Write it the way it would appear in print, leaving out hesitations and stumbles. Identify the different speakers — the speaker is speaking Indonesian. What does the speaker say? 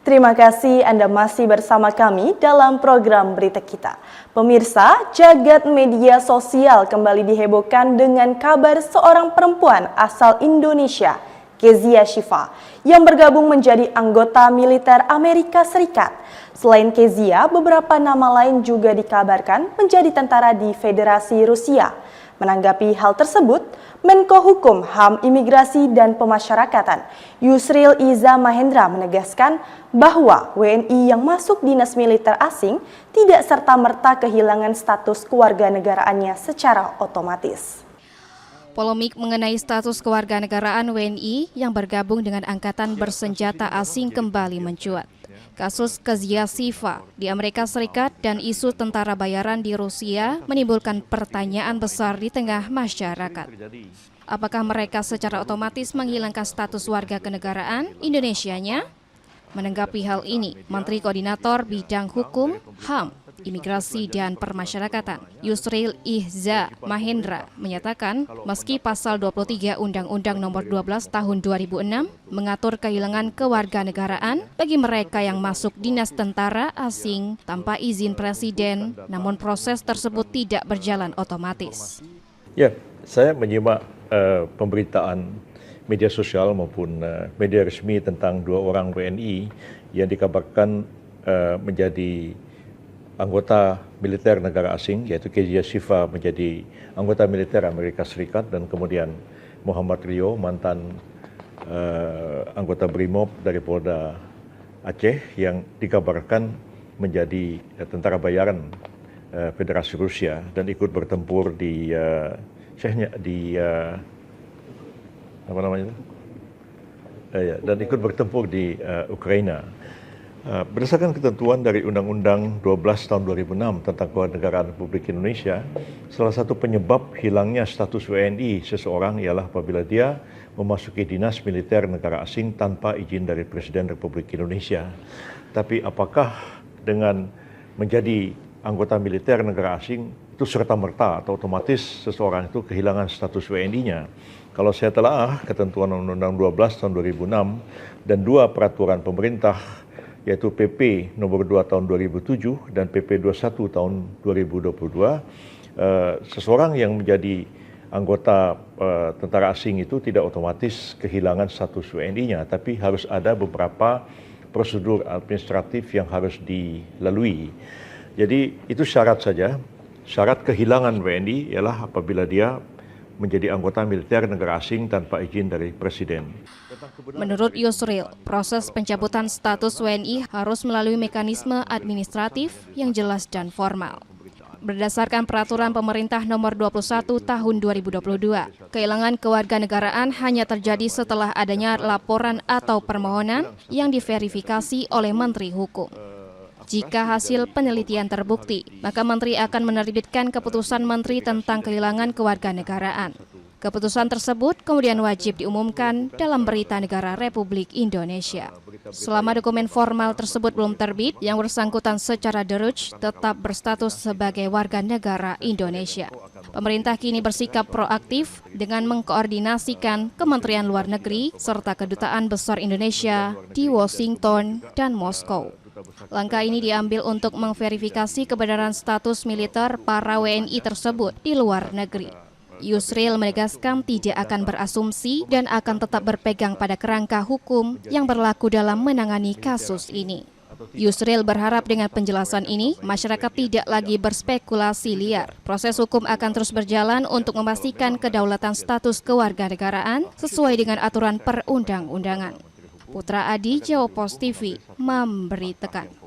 Speaker 1: Terima kasih Anda masih bersama kami dalam program Berita Kita. Pemirsa, jagat media sosial kembali dihebohkan dengan kabar seorang perempuan asal Indonesia, Kezia Shiva, yang bergabung menjadi anggota militer Amerika Serikat. Selain Kezia, beberapa nama lain juga dikabarkan menjadi tentara di Federasi Rusia. Menanggapi hal tersebut, Menko Hukum, HAM, Imigrasi, dan Pemasyarakatan, Yusril Iza Mahendra menegaskan bahwa WNI yang masuk dinas militer asing tidak serta-merta kehilangan status kewarganegaraannya secara otomatis.
Speaker 2: Polemik mengenai status kewarganegaraan WNI yang bergabung dengan angkatan bersenjata asing kembali mencuat. Kasus Kezia Shiva di Amerika Serikat dan isu tentara bayaran di Rusia menimbulkan pertanyaan besar di tengah masyarakat. Apakah mereka secara otomatis menghilangkan status warga kenegaraan Indonesianya? Menanggapi hal ini, Menteri Koordinator Bidang Hukum, HAM, Imigrasi dan Permasyarakatan, Yusril Iza Mahendra menyatakan meski pasal 23 Undang-Undang Nomor 12 Tahun 2006 mengatur kehilangan kewarganegaraan bagi mereka yang masuk dinas tentara asing tanpa izin presiden, namun proses tersebut tidak berjalan otomatis.
Speaker 3: Ya, saya menyimak pemberitaan media sosial maupun media resmi tentang dua orang WNI yang dikabarkan menjadi anggota militer negara asing, yaitu Kezia Shiva menjadi anggota militer Amerika Serikat, dan kemudian Muhammad Rio, mantan anggota BRIMOB dari Polda Aceh, yang dikabarkan menjadi tentara bayaran Federasi Rusia dan ikut bertempur di dan ikut bertempur di Ukraina. Berdasarkan ketentuan dari Undang-Undang 12 tahun 2006 tentang Kewarganegaraan Republik Indonesia, salah satu penyebab hilangnya status WNI seseorang ialah apabila dia memasuki dinas militer negara asing tanpa izin dari Presiden Republik Indonesia. Tapi apakah dengan menjadi anggota militer negara asing itu serta-merta atau otomatis seseorang itu kehilangan status WNI-nya? Kalau saya telaah ketentuan Undang-Undang 12 tahun 2006 dan dua peraturan pemerintah, yaitu PP nomor 2 tahun 2007 dan PP 21 tahun 2022, seseorang yang menjadi anggota tentara asing itu tidak otomatis kehilangan status WNI-nya, tapi harus ada beberapa prosedur administratif yang harus dilalui. Jadi itu syarat saja. Syarat kehilangan WNI ialah apabila dia menjadi anggota militer negara asing tanpa izin dari Presiden.
Speaker 2: Menurut Yusril, proses pencabutan status WNI harus melalui mekanisme administratif yang jelas dan formal. Berdasarkan peraturan pemerintah nomor 21 tahun 2022, kehilangan kewarganegaraan hanya terjadi setelah adanya laporan atau permohonan yang diverifikasi oleh Menteri Hukum. Jika hasil penelitian terbukti, maka Menteri akan menerbitkan keputusan Menteri tentang kehilangan kewarganegaraan. Keputusan tersebut kemudian wajib diumumkan dalam Berita Negara Republik Indonesia. Selama dokumen formal tersebut belum terbit, yang bersangkutan secara de jure tetap berstatus sebagai warga negara Indonesia. Pemerintah kini bersikap proaktif dengan mengkoordinasikan Kementerian Luar Negeri serta Kedutaan Besar Indonesia di Washington dan Moskow. Langkah ini diambil untuk memverifikasi kebenaran status militer para WNI tersebut di luar negeri. Yusril menegaskan tidak akan berasumsi dan akan tetap berpegang pada kerangka hukum yang berlaku dalam menangani kasus ini. Yusril berharap dengan penjelasan ini, masyarakat tidak lagi berspekulasi liar. Proses hukum akan terus berjalan untuk memastikan kedaulatan status kewarganegaraan sesuai dengan aturan perundang-undangan. Putra Adi, Jawa Post TV, memberitakan.